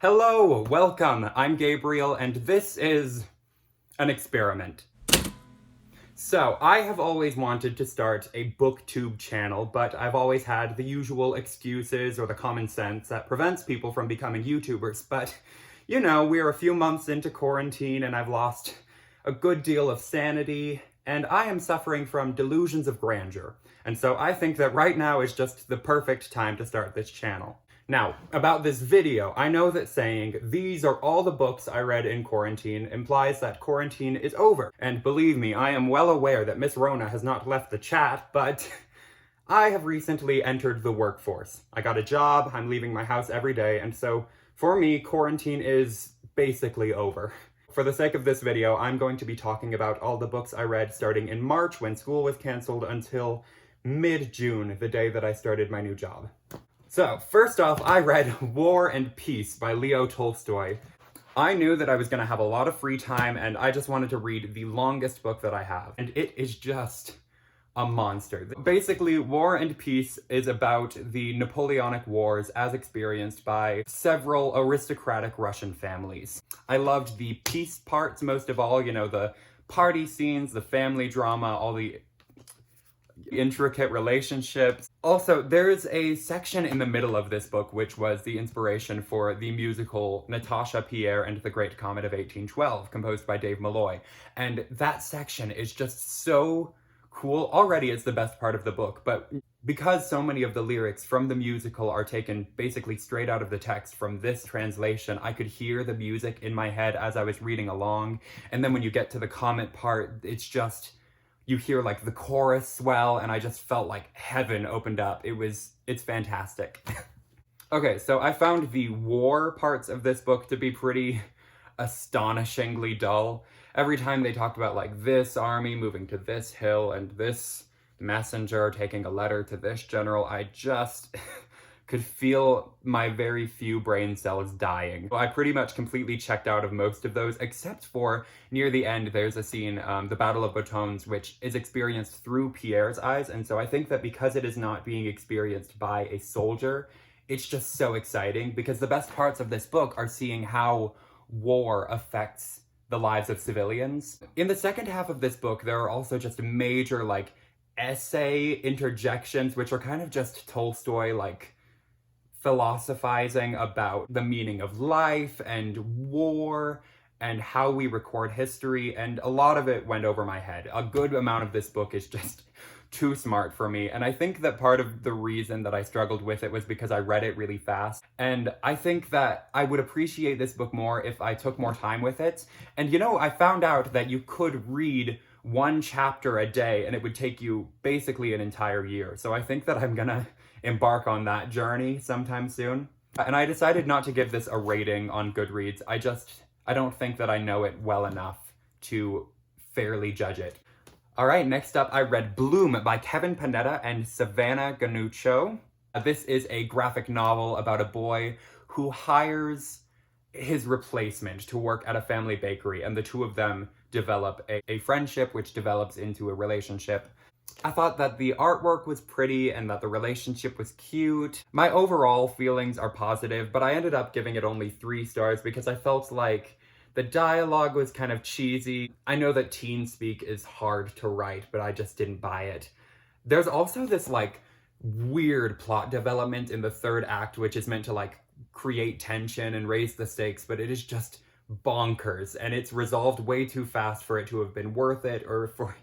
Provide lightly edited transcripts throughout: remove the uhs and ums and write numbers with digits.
Hello, welcome, I'm Gabriel, and this is an experiment. So, I have always wanted to start a booktube channel, but I've always had the usual excuses or the common sense that prevents people from becoming YouTubers, but, you know, we're a few months into quarantine and I've lost a good deal of sanity, and I am suffering from delusions of grandeur. And so I think that right now is just the perfect time to start this channel. Now, about this video, I know that saying, these are all the books I read in quarantine, implies that quarantine is over. And believe me, I am well aware that Miss Rona has not left the chat, but I have recently entered the workforce. I got a job, I'm leaving my house every day, and so for me, quarantine is basically over. For the sake of this video, I'm going to be talking about all the books I read starting in March when school was cancelled until mid-June, the day that I started my new job. So, first off, I read War and Peace by Leo Tolstoy. I knew that I was going to have a lot of free time, and I just wanted to read the longest book that I have. And it is just a monster. Basically, War and Peace is about the Napoleonic Wars as experienced by several aristocratic Russian families. I loved the peace parts most of all, you know, the party scenes, the family drama, all the intricate relationships. Also, there's a section in the middle of this book which was the inspiration for the musical Natasha, Pierre, and the Great Comet of 1812, composed by Dave Malloy. And that section is just so cool. Already it's the best part of the book, but because so many of the lyrics from the musical are taken basically straight out of the text from this translation, I could hear the music in my head as I was reading along. And then when you get to the comet part, it's just, you hear like the chorus swell, and I just felt like heaven opened up. It's fantastic. Okay, so I found the war parts of this book to be pretty astonishingly dull. Every time they talked about like this army moving to this hill and this messenger taking a letter to this general, I just could feel my very few brain cells dying. I pretty much completely checked out of most of those, except for near the end, there's a scene, the Battle of Botons, which is experienced through Pierre's eyes, and so I think that because it is not being experienced by a soldier, it's just so exciting, because the best parts of this book are seeing how war affects the lives of civilians. In the second half of this book, there are also just major, like, essay interjections, which are kind of just Tolstoy, like, philosophizing about the meaning of life and war and how we record history, and a lot of it went over my head. A good amount of this book is just too smart for me, and I think that part of the reason that I struggled with it was because I read it really fast, and I think that I would appreciate this book more if I took more time with it. And you know, I found out that you could read one chapter a day and it would take you basically an entire year, so I think that I'm gonna embark on that journey sometime soon. And I decided not to give this a rating on Goodreads. I don't think that I know it well enough to fairly judge it. All right, next up, I read Bloom by Kevin Panetta and Savanna Ganucheau. This is a graphic novel about a boy who hires his replacement to work at a family bakery, and the two of them develop a friendship which develops into a relationship. I thought that the artwork was pretty and that the relationship was cute. My overall feelings are positive, but I ended up giving it only 3 stars because I felt like the dialogue was kind of cheesy. I know that teen speak is hard to write, but I just didn't buy it. There's also this like weird plot development in the 3rd act, which is meant to like create tension and raise the stakes, but it is just bonkers, and it's resolved way too fast for it to have been worth it, or for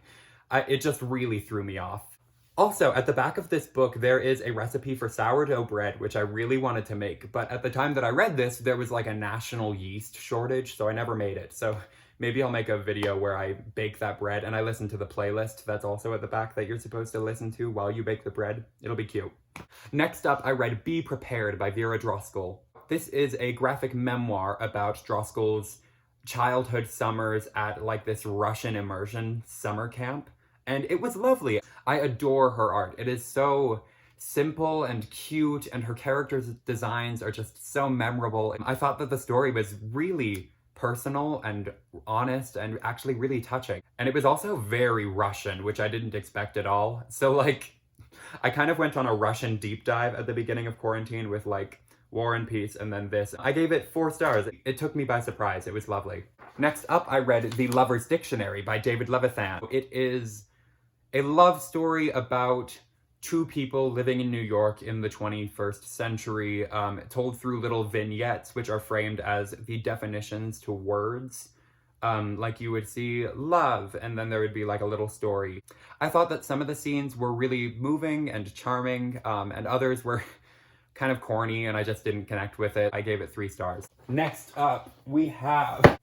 it just really threw me off. Also, at the back of this book, there is a recipe for sourdough bread, which I really wanted to make, but at the time that I read this, there was like a national yeast shortage, so I never made it. So maybe I'll make a video where I bake that bread and I listen to the playlist that's also at the back that you're supposed to listen to while you bake the bread. It'll be cute. Next up, I read Be Prepared by Vera Brosgol. This is a graphic memoir about Brosgol's childhood summers at like this Russian immersion summer camp. And it was lovely. I adore her art. It is so simple and cute, and her characters' designs are just so memorable. I thought that the story was really personal and honest and actually really touching. And it was also very Russian, which I didn't expect at all. So like, I kind of went on a Russian deep dive at the beginning of quarantine with like War and Peace, and then this. I gave it 4 stars. It took me by surprise. It was lovely. Next up, I read The Lover's Dictionary by David Levithan. It is a love story about 2 people living in New York in the 21st century, told through little vignettes, which are framed as the definitions to words. Like you would see love, and then there would be like a little story. I thought that some of the scenes were really moving and charming, and others were kind of corny, and I just didn't connect with it. I gave it 3 stars. Next up, we have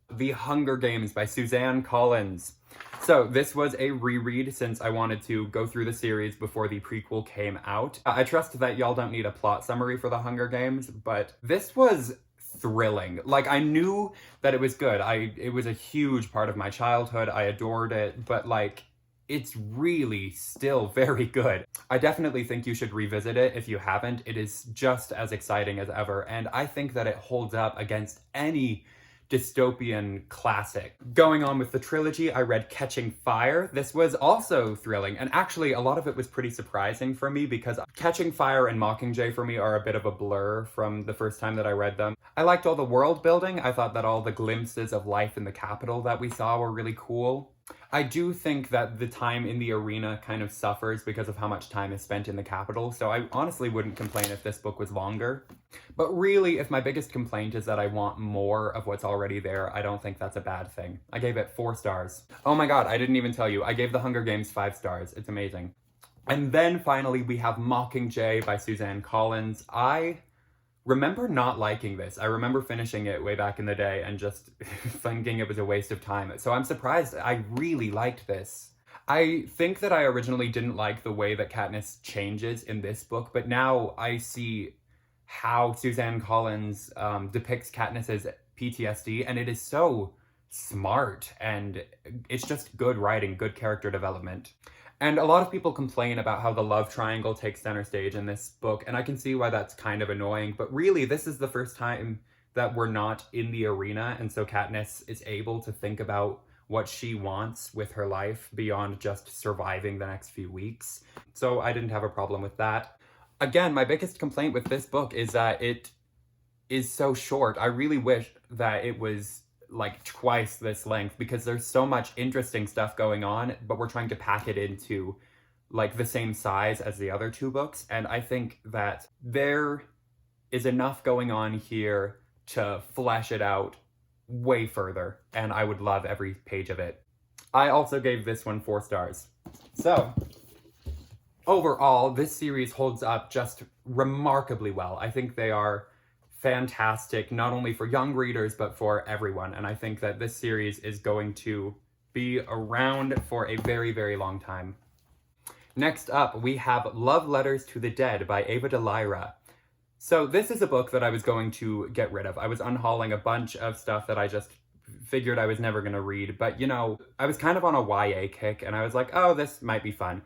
The Hunger Games by Suzanne Collins. So this was a reread since I wanted to go through the series before the prequel came out. I trust that y'all don't need a plot summary for The Hunger Games, but this was thrilling. Like, I knew that it was good. It was a huge part of my childhood. I adored it, but like, it's really still very good. I definitely think you should revisit it if you haven't. It is just as exciting as ever, and I think that it holds up against any dystopian classic. Going on with the trilogy, I read Catching Fire. This was also thrilling, and actually a lot of it was pretty surprising for me because Catching Fire and Mockingjay for me are a bit of a blur from the first time that I read them. I liked all the world building. I thought that all the glimpses of life in the capital that we saw were really cool. I do think that the time in the arena kind of suffers because of how much time is spent in the capital, so I honestly wouldn't complain if this book was longer. But really, if my biggest complaint is that I want more of what's already there, I don't think that's a bad thing. I gave it 4 stars. Oh my god, I didn't even tell you. I gave The Hunger Games 5 stars. It's amazing. And then finally, we have Mockingjay by Suzanne Collins. I remember not liking this. I remember finishing it way back in the day and just thinking it was a waste of time. So I'm surprised. I really liked this. I think that I originally didn't like the way that Katniss changes in this book, but now I see how Suzanne Collins depicts Katniss's PTSD, and it is so smart, and it's just good writing, good character development. And a lot of people complain about how the love triangle takes center stage in this book, and I can see why that's kind of annoying, but really this is the first time that we're not in the arena, and so Katniss is able to think about what she wants with her life beyond just surviving the next few weeks. So I didn't have a problem with that. Again, my biggest complaint with this book is that it is so short. I really wish that it was like twice this length because there's so much interesting stuff going on, but we're trying to pack it into like the same size as the other 2 books. And I think that there is enough going on here to flesh it out way further, and I would love every page of it. I also gave this one 4 stars. So overall, this series holds up just remarkably well. I think they are fantastic, not only for young readers, but for everyone. And I think that this series is going to be around for a very, very long time. Next up, we have Love Letters to the Dead by Ava Delaira. So this is a book that I was going to get rid of. I was unhauling a bunch of stuff that I just figured I was never going to read. But, you know, I was kind of on a YA kick, and I was like, oh, this might be fun.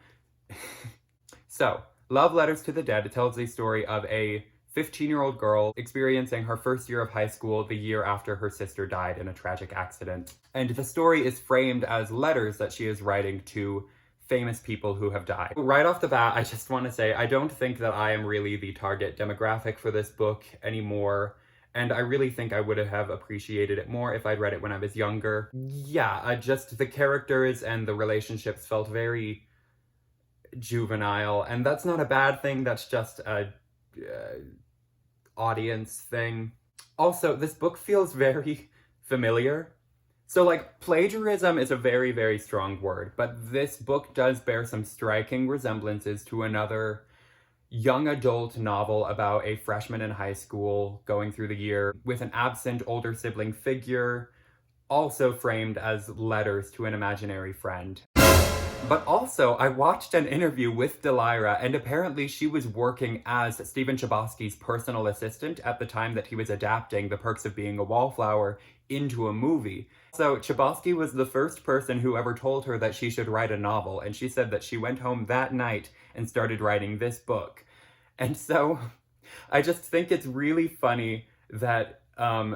So, Love Letters to the Dead tells the story of a 15-year-old girl experiencing her first year of high school the year after her sister died in a tragic accident. And the story is framed as letters that she is writing to famous people who have died. Right off the bat, I just want to say, I don't think that I am really the target demographic for this book anymore, and I really think I would have appreciated it more if I'd read it when I was younger. Yeah, just the characters and the relationships felt very juvenile, and that's not a bad thing, that's just a audience thing. Also, this book feels very familiar. So, like, plagiarism is a very, very strong word, but this book does bear some striking resemblances to another young adult novel about a freshman in high school going through the year with an absent older sibling figure, also framed as letters to an imaginary friend. But also, I watched an interview with Delaira, and apparently she was working as Stephen Chbosky's personal assistant at the time that he was adapting The Perks of Being a Wallflower into a movie. So Chbosky was the first person who ever told her that she should write a novel, and she said that she went home that night and started writing this book. And so I just think it's really funny that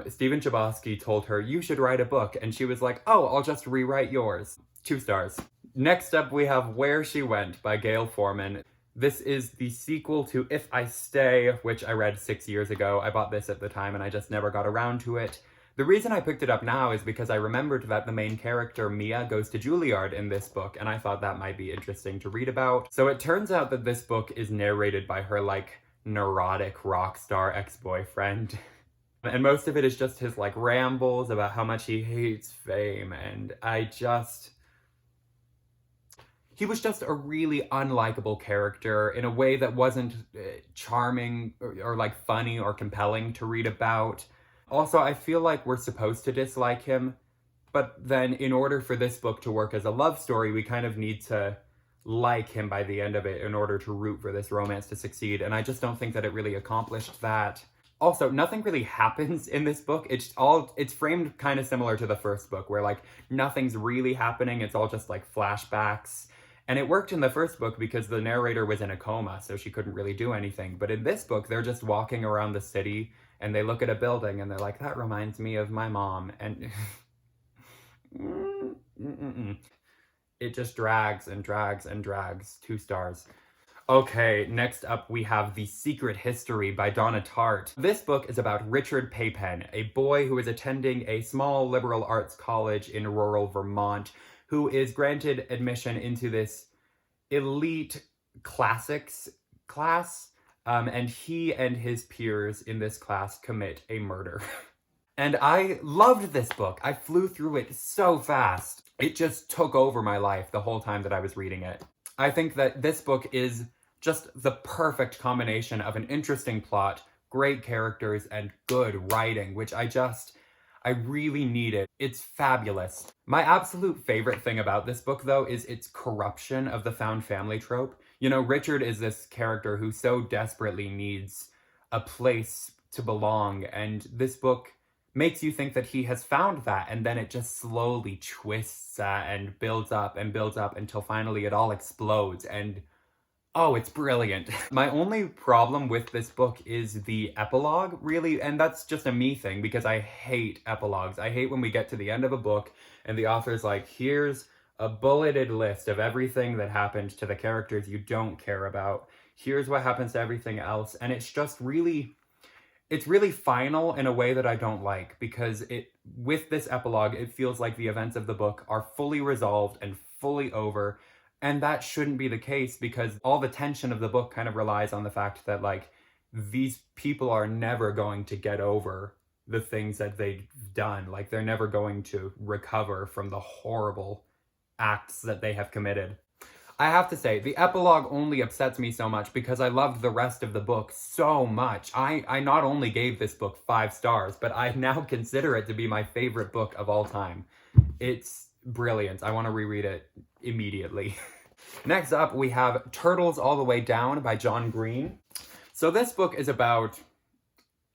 Stephen Chbosky told her, you should write a book, and she was like, oh, I'll just rewrite yours. 2 stars. Next up, we have Where She Went by Gayle Forman. This is the sequel to If I Stay, which I read 6 years ago. I bought this at the time and I just never got around to it. The reason I picked it up now is because I remembered that the main character, Mia, goes to Juilliard in this book, and I thought that might be interesting to read about. So it turns out that this book is narrated by her, like, neurotic rock star ex-boyfriend. And most of it is just his, like, rambles about how much he hates fame, and he was just a really unlikable character in a way that wasn't charming or like funny or compelling to read about. Also, I feel like we're supposed to dislike him, but then in order for this book to work as a love story, we kind of need to like him by the end of it in order to root for this romance to succeed, and I just don't think that it really accomplished that. Also, nothing really happens in this book. It's framed kind of similar to the first book, where like nothing's really happening. It's all just like flashbacks. And it worked in the first book because the narrator was in a coma, so she couldn't really do anything. But in this book, they're just walking around the city and they look at a building and they're like, that reminds me of my mom. And it just drags and drags and drags. 2 stars. Okay, next up we have The Secret History by Donna Tartt. This book is about Richard Paypen, a boy who is attending a small liberal arts college in rural Vermont, who is granted admission into this elite classics class, and he and his peers in this class commit a murder. And I loved this book. I flew through it so fast. It just took over my life the whole time that I was reading it. I think that this book is just the perfect combination of an interesting plot, great characters, and good writing, which I really need it. It's fabulous. My absolute favorite thing about this book, though, is its corruption of the found family trope. You know, Richard is this character who so desperately needs a place to belong, and this book makes you think that he has found that, and then it just slowly twists and builds up until finally it all explodes, and oh, it's brilliant. My only problem with this book is the epilogue, really, and that's just a me thing because I hate epilogues. I hate when we get to the end of a book and the author's like, here's a bulleted list of everything that happened to the characters you don't care about. Here's what happens to everything else, and it's just really... It's really final in a way that I don't like, because with this epilogue, it feels like the events of the book are fully resolved and fully over. And that shouldn't be the case, because all the tension of the book kind of relies on the fact that, like, these people are never going to get over the things that they've done. Like, they're never going to recover from the horrible acts that they have committed. I have to say, the epilogue only upsets me so much because I loved the rest of the book so much. I not only gave this book 5 stars, but I now consider it to be my favorite book of all time. It's brilliant. I want to reread it immediately. Next up, we have Turtles All the Way Down by John Green. So this book is about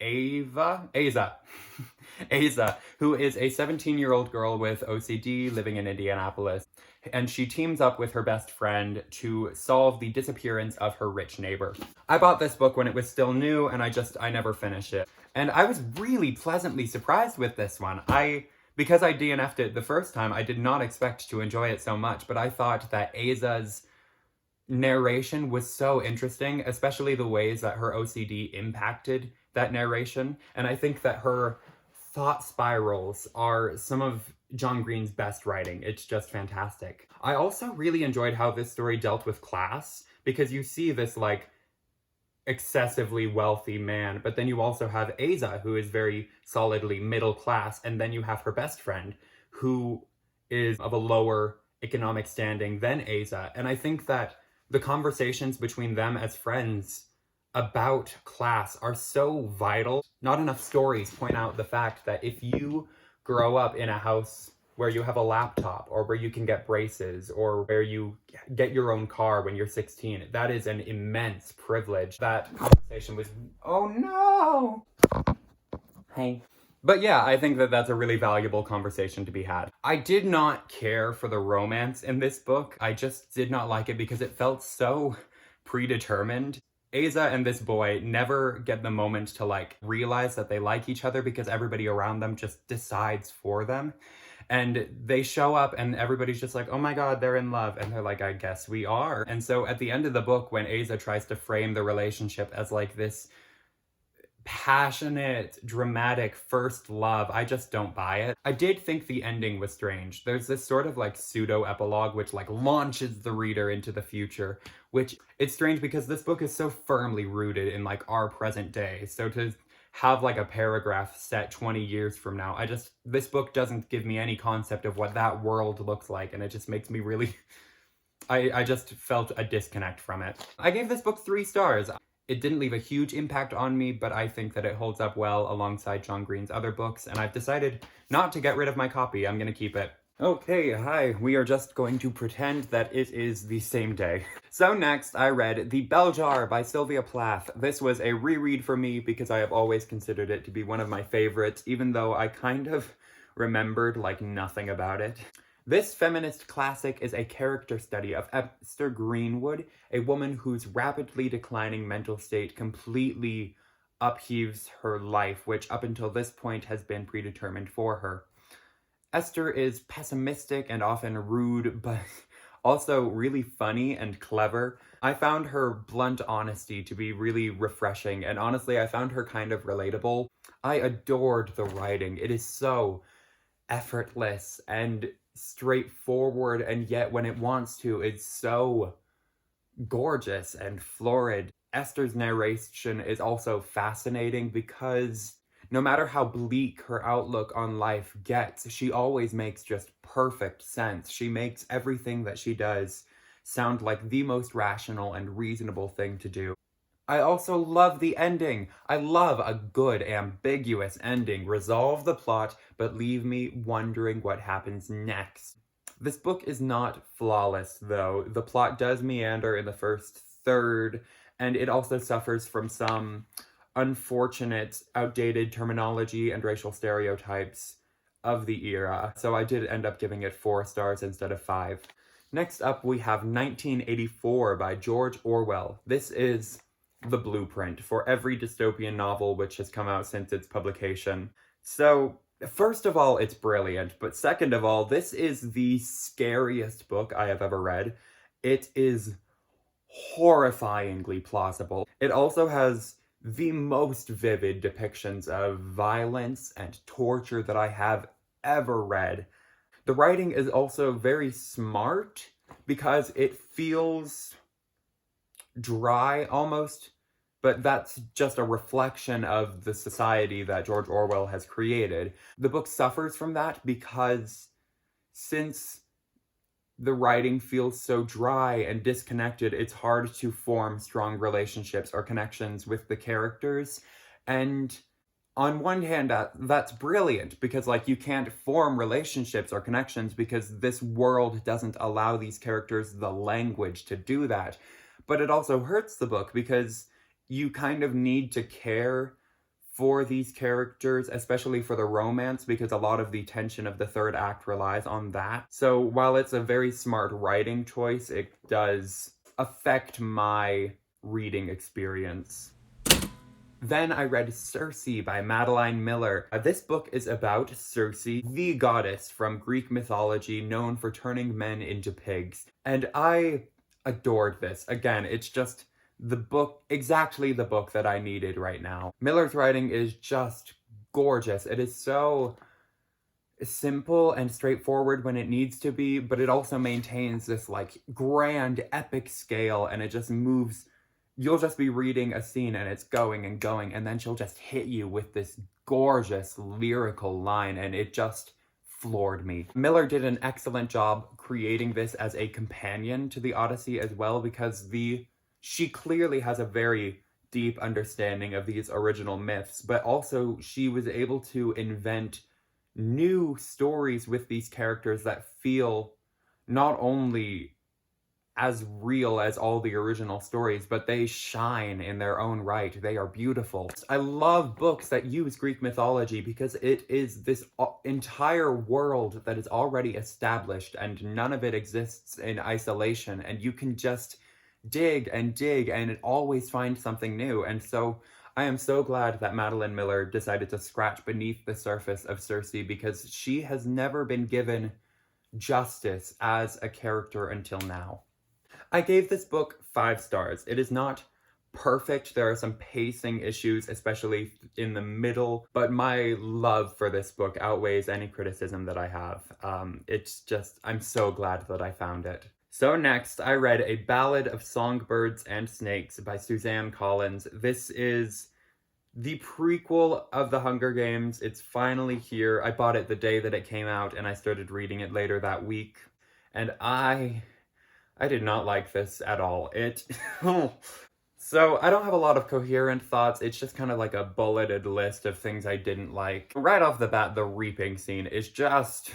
Aza, who is a 17-year-old girl with OCD living in Indianapolis. And she teams up with her best friend to solve the disappearance of her rich neighbor. I bought this book when it was still new, and I never finished it. And I was really pleasantly surprised with this one. Because I DNF'd it the first time, I did not expect to enjoy it so much, but I thought that Aza's narration was so interesting, especially the ways that her OCD impacted that narration. And I think that her thought spirals are some of John Green's best writing. It's just fantastic. I also really enjoyed how this story dealt with class, because you see this, like, excessively wealthy man, but then you also have Aza, who is very solidly middle class, and then you have her best friend, who is of a lower economic standing than Aza. And I think that the conversations between them as friends about class are so vital. Not enough stories point out the fact that if you grow up in a house where you have a laptop, or where you can get braces, or where you get your own car when you're 16, that is an immense privilege. That conversation was, oh no! Hey. But yeah, I think that that's a really valuable conversation to be had. I did not care for the romance in this book. I just did not like it because it felt so predetermined. Aza and this boy never get the moment to, like, realize that they like each other because everybody around them just decides for them. And they show up and everybody's just like, oh my god, they're in love. And they're like, I guess we are. And so at the end of the book, when Asa tries to frame the relationship as like this passionate, dramatic first love, I just don't buy it. I did think the ending was strange. There's this sort of like pseudo-epilogue which like launches the reader into the future, which it's strange because this book is so firmly rooted in like our present day. So to have like a paragraph set 20 years from now, this book doesn't give me any concept of what that world looks like, and it just makes me really I just felt a disconnect from it. I gave this book 3 stars. It didn't leave a huge impact on me, but I think that it holds up well alongside John Green's other books, and I've decided not to get rid of my copy. I'm gonna keep it. Okay, hi. We are just going to pretend that it is the same day. So next, I read The Bell Jar by Sylvia Plath. This was a reread for me because I have always considered it to be one of my favorites, even though I kind of remembered like nothing about it. This feminist classic is a character study of Esther Greenwood, a woman whose rapidly declining mental state completely upheaves her life, which up until this point has been predetermined for her. Esther is pessimistic and often rude, but also really funny and clever. I found her blunt honesty to be really refreshing, and honestly, I found her kind of relatable. I adored the writing. It is so effortless and straightforward, and yet when it wants to, it's so gorgeous and florid. Esther's narration is also fascinating because no matter how bleak her outlook on life gets, she always makes just perfect sense. She makes everything that she does sound like the most rational and reasonable thing to do. I also love the ending. I love a good, ambiguous ending. Resolve the plot, but leave me wondering what happens next. This book is not flawless, though. The plot does meander in the first third, and it also suffers from some unfortunate, outdated terminology and racial stereotypes of the era. So I did end up giving it 4 stars instead of 5. Next up, we have 1984 by George Orwell. This is the blueprint for every dystopian novel which has come out since its publication. So, first of all, it's brilliant, but second of all, this is the scariest book I have ever read. It is horrifyingly plausible. It also has the most vivid depictions of violence and torture that I have ever read. The writing is also very smart because it feels dry almost, but that's just a reflection of the society that George Orwell has created. The book suffers from that because since the writing feels so dry and disconnected, it's hard to form strong relationships or connections with the characters. And on one hand, that's brilliant because like you can't form relationships or connections because this world doesn't allow these characters the language to do that. But it also hurts the book because you kind of need to care for these characters, especially for the romance, because a lot of the tension of the third act relies on that. So while it's a very smart writing choice, it does affect my reading experience. Then I read Circe by Madeline Miller. This book is about Circe, the goddess from Greek mythology known for turning men into pigs. And I adored this. Again, it's just exactly the book that I needed right now. Miller's writing is just gorgeous. It is so simple and straightforward when it needs to be, but it also maintains this like grand epic scale, and it just moves. You'll just be reading a scene and it's going and going, and then she'll just hit you with this gorgeous lyrical line, and it just floored me. Miller did an excellent job creating this as a companion to the Odyssey as well, because she clearly has a very deep understanding of these original myths, but also she was able to invent new stories with these characters that feel not only as real as all the original stories, but they shine in their own right. They are beautiful. I love books that use Greek mythology because it is this entire world that is already established and none of it exists in isolation, and you can just dig and dig and always find something new. And so I am so glad that Madeline Miller decided to scratch beneath the surface of Circe because she has never been given justice as a character until now. I gave this book 5 stars. It is not perfect. There are some pacing issues, especially in the middle, but my love for this book outweighs any criticism that I have. It's just, I'm so glad that I found it. So next, I read A Ballad of Songbirds and Snakes by Suzanne Collins. This is the prequel of The Hunger Games. It's finally here. I bought it the day that it came out, and I started reading it later that week. And I did not like this at all. So I don't have a lot of coherent thoughts. It's just kind of like a bulleted list of things I didn't like. Right off the bat, the reaping scene is just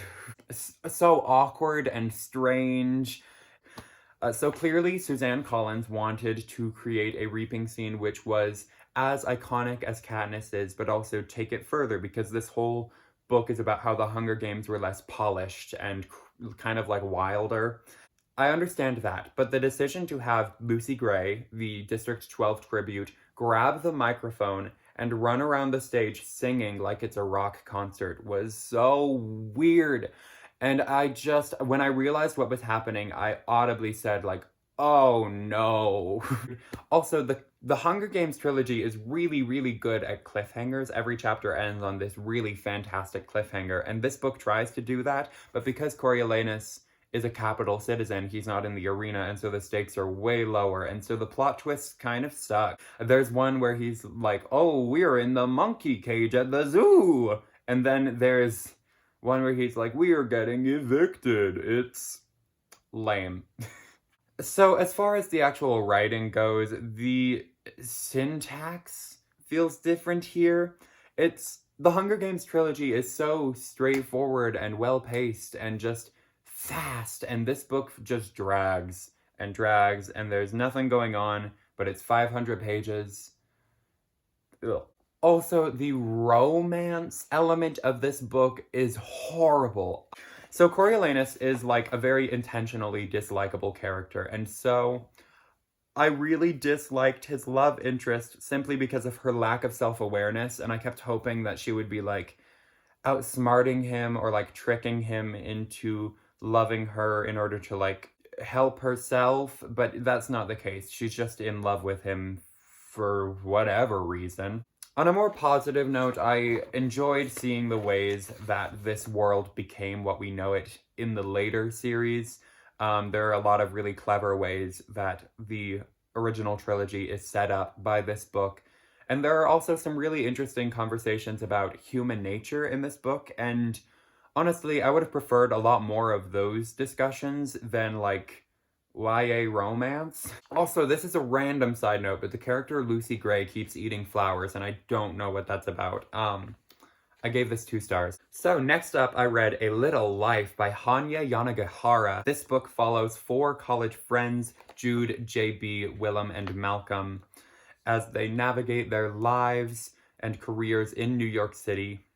so awkward and strange. So clearly, Suzanne Collins wanted to create a reaping scene which was as iconic as Katniss is, but also take it further, because this whole book is about how the Hunger Games were less polished and kind of like wilder. I understand that, but the decision to have Lucy Gray, the District 12 tribute, grab the microphone and run around the stage singing like it's a rock concert was so weird. And when I realized what was happening, I audibly said, like, oh no. Also, the Hunger Games trilogy is really, really good at cliffhangers. Every chapter ends on this really fantastic cliffhanger, and this book tries to do that, but because Coriolanus is a capital citizen, he's not in the arena, and so the stakes are way lower, and so the plot twists kind of suck. There's one where he's like, oh, we're in the monkey cage at the zoo! And then there's one where he's like, we are getting evicted. It's lame. So as far as the actual writing goes, the syntax feels different here. The Hunger Games trilogy is so straightforward and well-paced and just fast, and this book just drags and drags, and there's nothing going on, but it's 500 pages. Ugh. Also, the romance element of this book is horrible. So Coriolanus is like a very intentionally dislikable character, and so I really disliked his love interest simply because of her lack of self-awareness, and I kept hoping that she would be like outsmarting him or like tricking him into loving her in order to like help herself, but that's not the case. She's just in love with him for whatever reason. On a more positive note, I enjoyed seeing the ways that this world became what we know it in the later series. There are a lot of really clever ways that the original trilogy is set up by this book. And there are also some really interesting conversations about human nature in this book, and honestly, I would have preferred a lot more of those discussions than, like, YA romance. Also, this is a random side note, but the character Lucy Gray keeps eating flowers, and I don't know what that's about. I gave this 2 stars. So next up, I read A Little Life by Hanya Yanagihara. This book follows 4 college friends, Jude, JB, Willem, and Malcolm, as they navigate their lives and careers in New York City.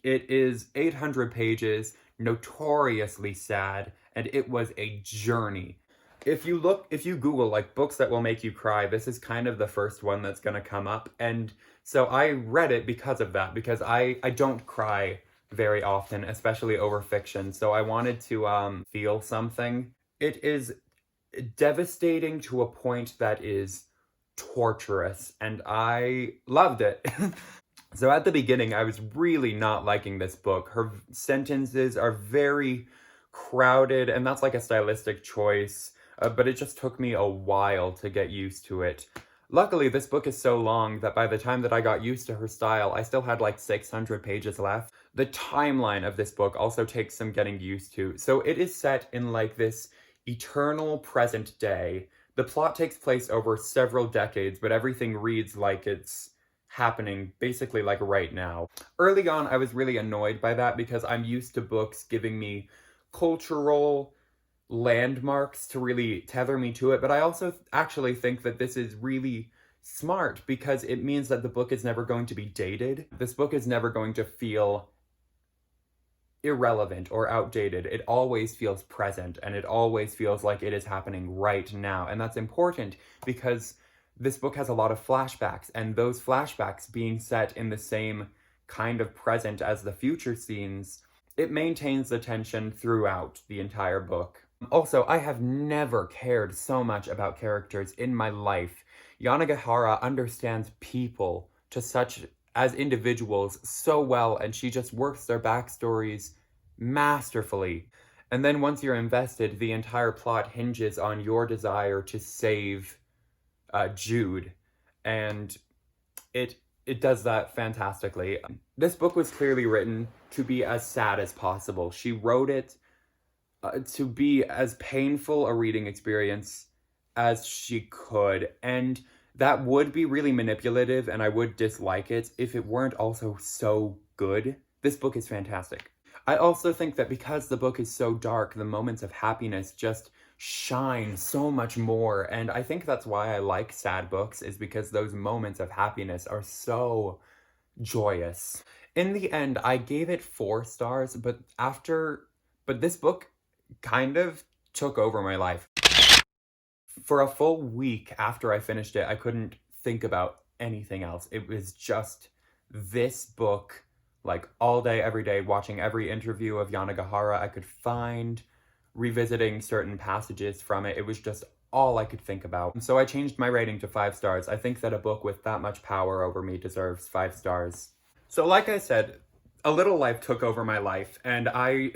It is 800 pages, notoriously sad, and it was a journey. If you Google like books that will make you cry, this is kind of the first one that's gonna come up. And so I read it because of that, because I don't cry very often, especially over fiction. So I wanted to feel something. It is devastating to a point that is torturous, and I loved it. So at the beginning, I was really not liking this book. Her sentences are very crowded, and that's like a stylistic choice, but it just took me a while to get used to it. Luckily, this book is so long that by the time that I got used to her style, I still had like 600 pages left. The timeline of this book also takes some getting used to. So it is set in like this eternal present day. The plot takes place over several decades, but everything reads like it's happening basically like right now. Early on, I was really annoyed by that because I'm used to books giving me cultural landmarks to really tether me to it, but I also actually think that this is really smart because it means that the book is never going to be dated. This book is never going to feel irrelevant or outdated. It always feels present, and it always feels like it is happening right now, and that's important because this book has a lot of flashbacks, and those flashbacks being set in the same kind of present as the future scenes, it maintains the tension throughout the entire book. Also, I have never cared so much about characters in my life. Yanagihara understands people to such as individuals so well, and she just works their backstories masterfully. And then once you're invested, the entire plot hinges on your desire to save Jude, and it does that fantastically. This book was clearly written to be as sad as possible. She wrote it to be as painful a reading experience as she could, and that would be really manipulative, and I would dislike it if it weren't also so good. This book is fantastic. I also think that because the book is so dark, the moments of happiness just shine so much more, and I think that's why I like sad books, is because those moments of happiness are so joyous. In the end, I gave it 4 stars, but this book kind of took over my life. For a full week after I finished it, I couldn't think about anything else. It was just this book, like all day, every day, watching every interview of Yanagihara I could find, revisiting certain passages from it. It was just all I could think about. So I changed my rating to 5 stars. I think that a book with that much power over me deserves 5 stars. So like I said, A Little Life took over my life, and I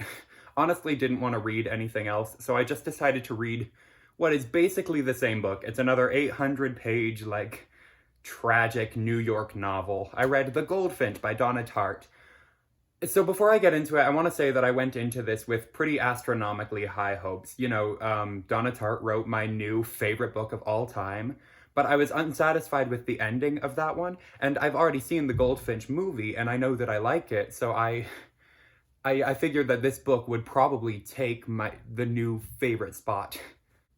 honestly didn't want to read anything else, so I just decided to read what is basically the same book. It's another 800-page, like, tragic New York novel. I read The Goldfinch by Donna Tartt. So before I get into it, I want to say that I went into this with pretty astronomically high hopes. You know, Donna Tartt wrote my new favorite book of all time, but I was unsatisfied with the ending of that one, and I've already seen the Goldfinch movie, and I know that I like it, so I figured that this book would probably take the new favorite spot.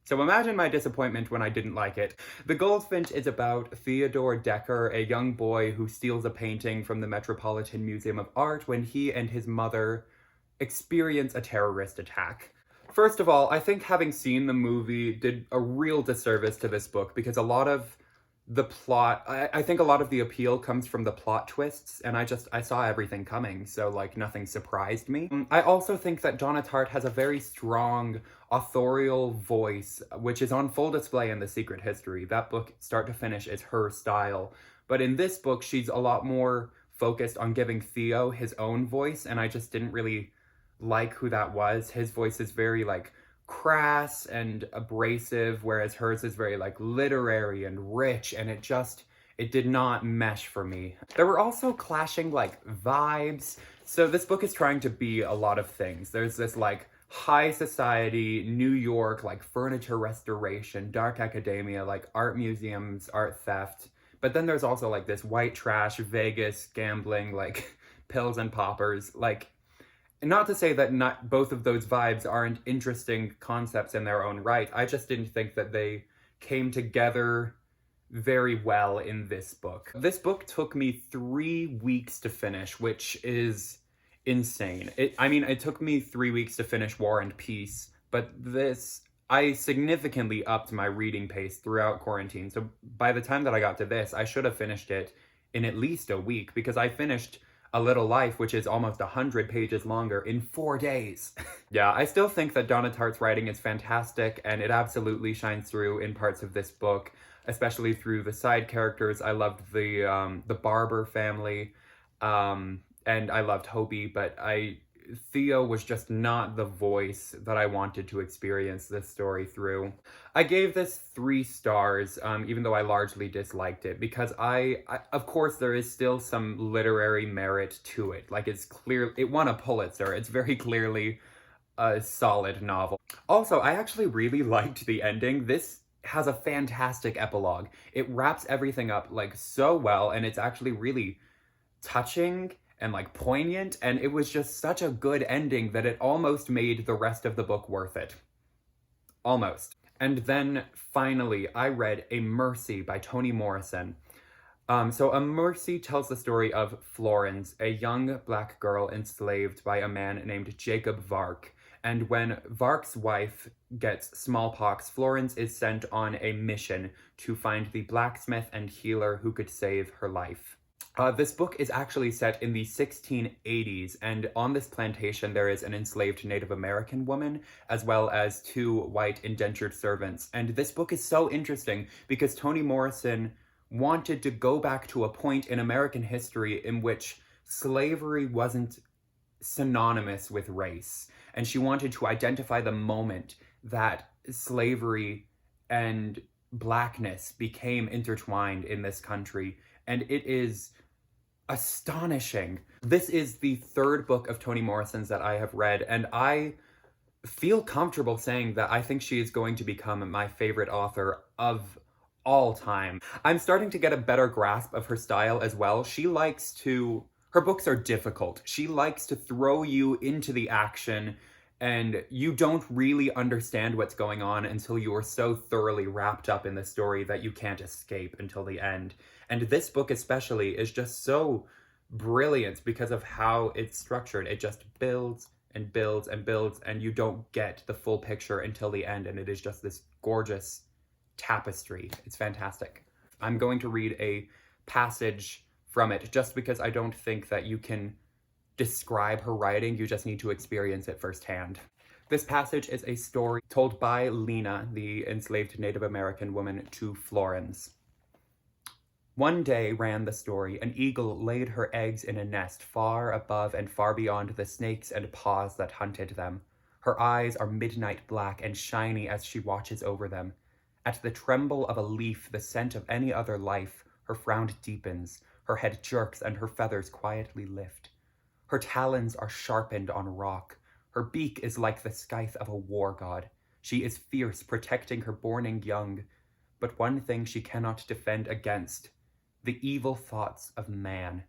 So imagine my disappointment when I didn't like it. The Goldfinch is about Theodore Decker, a young boy who steals a painting from the Metropolitan Museum of Art when he and his mother experience a terrorist attack. First of all, I think having seen the movie did a real disservice to this book, because a lot of the plot, I think a lot of the appeal comes from the plot twists, and I saw everything coming, so like nothing surprised me. I also think that Donna Tartt has a very strong authorial voice, which is on full display in The Secret History. That book, start to finish, is her style. But in this book, she's a lot more focused on giving Theo his own voice, and I just didn't really like who that was. His voice is very like crass and abrasive, whereas hers is very like literary and rich, and it did not mesh for me. There were also clashing like vibes. So this book is trying to be a lot of things. There's this like high society New York, like furniture restoration, dark academia, like art museums, art theft. But then there's also like this white trash Vegas gambling, like pills and poppers, like. Not to say that not both of those vibes aren't interesting concepts in their own right. I just didn't think that they came together very well in this book. This book took me 3 weeks to finish, which is insane. It took me 3 weeks to finish War and Peace, but I significantly upped my reading pace throughout quarantine. So by the time that I got to this, I should have finished it in at least a week, because I finished A Little Life, which is almost 100 pages longer, in 4 days. Yeah, I still think that Donna Tartt's writing is fantastic, and it absolutely shines through in parts of this book, especially through the side characters. I loved the Barber family, and I loved Hobie, but Theo was just not the voice that I wanted to experience this story through. I gave this 3 stars, even though I largely disliked it, because of course, there is still some literary merit to it. Like, it won a Pulitzer. It's very clearly a solid novel. Also, I actually really liked the ending. This has a fantastic epilogue. It wraps everything up, like, so well, and it's actually really touching and like poignant, and it was just such a good ending that it almost made the rest of the book worth it. Almost. And then finally, I read A Mercy by Toni Morrison. So A Mercy tells the story of Florence, a young black girl enslaved by a man named Jacob Vark. And when Vark's wife gets smallpox, Florence is sent on a mission to find the blacksmith and healer who could save her life. This book is actually set in the 1680s, and on this plantation there is an enslaved Native American woman, as well as 2 white indentured servants. And this book is so interesting because Toni Morrison wanted to go back to a point in American history in which slavery wasn't synonymous with race. And she wanted to identify the moment that slavery and blackness became intertwined in this country. And it is astonishing. This is the 3rd book of Toni Morrison's that I have read, and I feel comfortable saying that I think she is going to become my favorite author of all time. I'm starting to get a better grasp of her style as well. Her books are difficult. She likes to throw you into the action, and you don't really understand what's going on until you are so thoroughly wrapped up in the story that you can't escape until the end. And this book especially is just so brilliant because of how it's structured. It just builds and builds and builds, and you don't get the full picture until the end, and it is just this gorgeous tapestry. It's fantastic. I'm going to read a passage from it just because I don't think that you can describe her writing, you just need to experience it firsthand. This passage is a story told by Lena, the enslaved Native American woman, to Florence. One day, ran the story, an eagle laid her eggs in a nest far above and far beyond the snakes and paws that hunted them. Her eyes are midnight black and shiny as she watches over them. At the tremble of a leaf, the scent of any other life, her frown deepens, her head jerks, and her feathers quietly lift. Her talons are sharpened on rock. Her beak is like the scythe of a war god. She is fierce, protecting her borning young. But one thing she cannot defend against, the evil thoughts of man.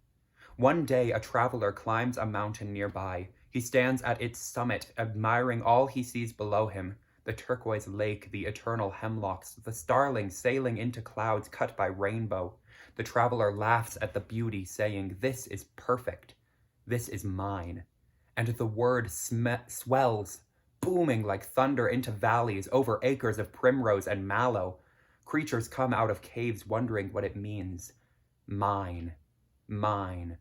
One day a traveler climbs a mountain nearby. He stands at its summit, admiring all he sees below him. The turquoise lake, the eternal hemlocks, the starlings sailing into clouds cut by rainbow. The traveler laughs at the beauty, saying, "This is perfect. This is mine." And the word swells, booming like thunder into valleys, over acres of primrose and mallow. Creatures come out of caves wondering what it means. Mine, mine,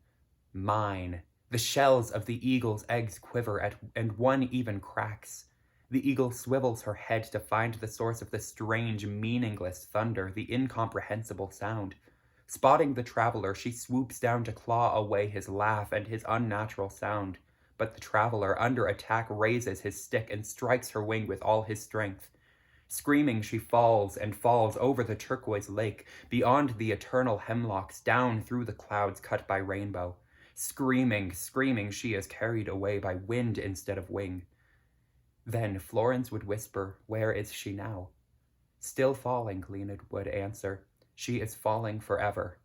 mine. The shells of the eagle's eggs quiver, and one even cracks. The eagle swivels her head to find the source of the strange, meaningless thunder, the incomprehensible sound. Spotting the traveler, she swoops down to claw away his laugh and his unnatural sound. But the traveler, under attack, raises his stick and strikes her wing with all his strength. Screaming, she falls and falls over the turquoise lake, beyond the eternal hemlocks, down through the clouds cut by rainbow. Screaming, screaming, she is carried away by wind instead of wing. Then Florence would whisper, "Where is she now?" "Still falling," Lena would answer. "She is falling forever."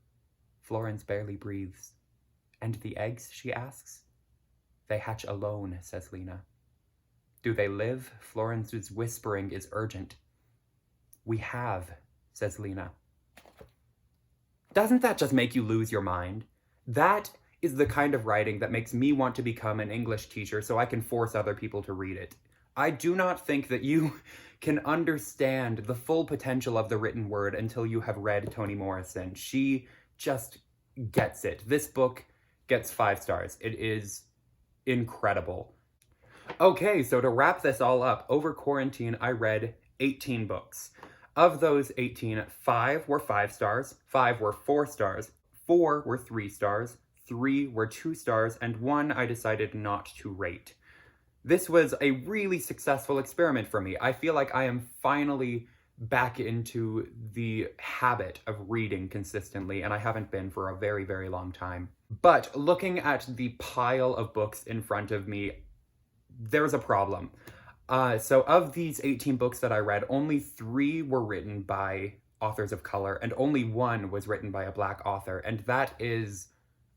Florence barely breathes. "And the eggs?" she asks. "They hatch alone," says Lena. "Do they live?" Florence's whispering is urgent. "We have," says Lena. Doesn't that just make you lose your mind? That is the kind of writing that makes me want to become an English teacher so I can force other people to read it. I do not think that you can understand the full potential of the written word until you have read Toni Morrison. She just gets it. This book gets 5 stars. It is incredible. Okay, so to wrap this all up, over quarantine I read 18 books. Of those 18, 5 were 5 stars, 5 were 4 stars, 4 were 3 stars, 3 were 2 stars, and 1 I decided not to rate. This was a really successful experiment for me. I feel like I am finally back into the habit of reading consistently, and I haven't been for a very, very long time. But looking at the pile of books in front of me, there's a problem. So of these 18 books that I read, only 3 were written by authors of color, and only 1 was written by a Black author, and that is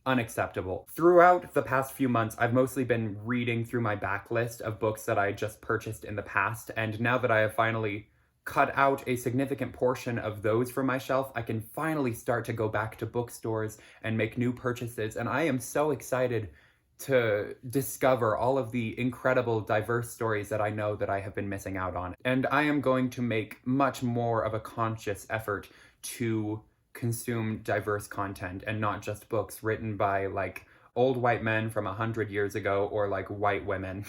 unacceptable. Throughout the past few months, I've mostly been reading through my backlist of books that I just purchased in the past, and now that I have finally cut out a significant portion of those from my shelf, I can finally start to go back to bookstores and make new purchases, and I am so excited to discover all of the incredible, diverse stories that I know that I have been missing out on. And I am going to make much more of a conscious effort to consume diverse content and not just books written by, like, old white men from 100 years ago or, like, white women.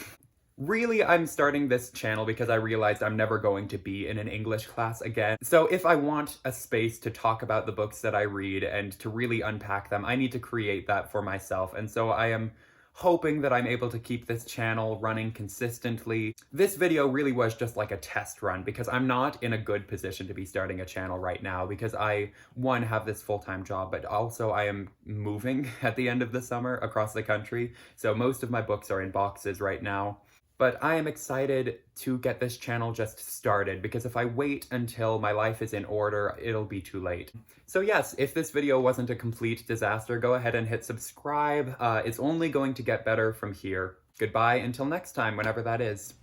Really, I'm starting this channel because I realized I'm never going to be in an English class again. So if I want a space to talk about the books that I read and to really unpack them, I need to create that for myself. And so I am hoping that I'm able to keep this channel running consistently. This video really was just like a test run because I'm not in a good position to be starting a channel right now because I, one, have this full-time job, but also I am moving at the end of the summer across the country. So most of my books are in boxes right now. But I am excited to get this channel just started because if I wait until my life is in order, it'll be too late. So yes, if this video wasn't a complete disaster, go ahead and hit subscribe. It's only going to get better from here. Goodbye until next time, whenever that is.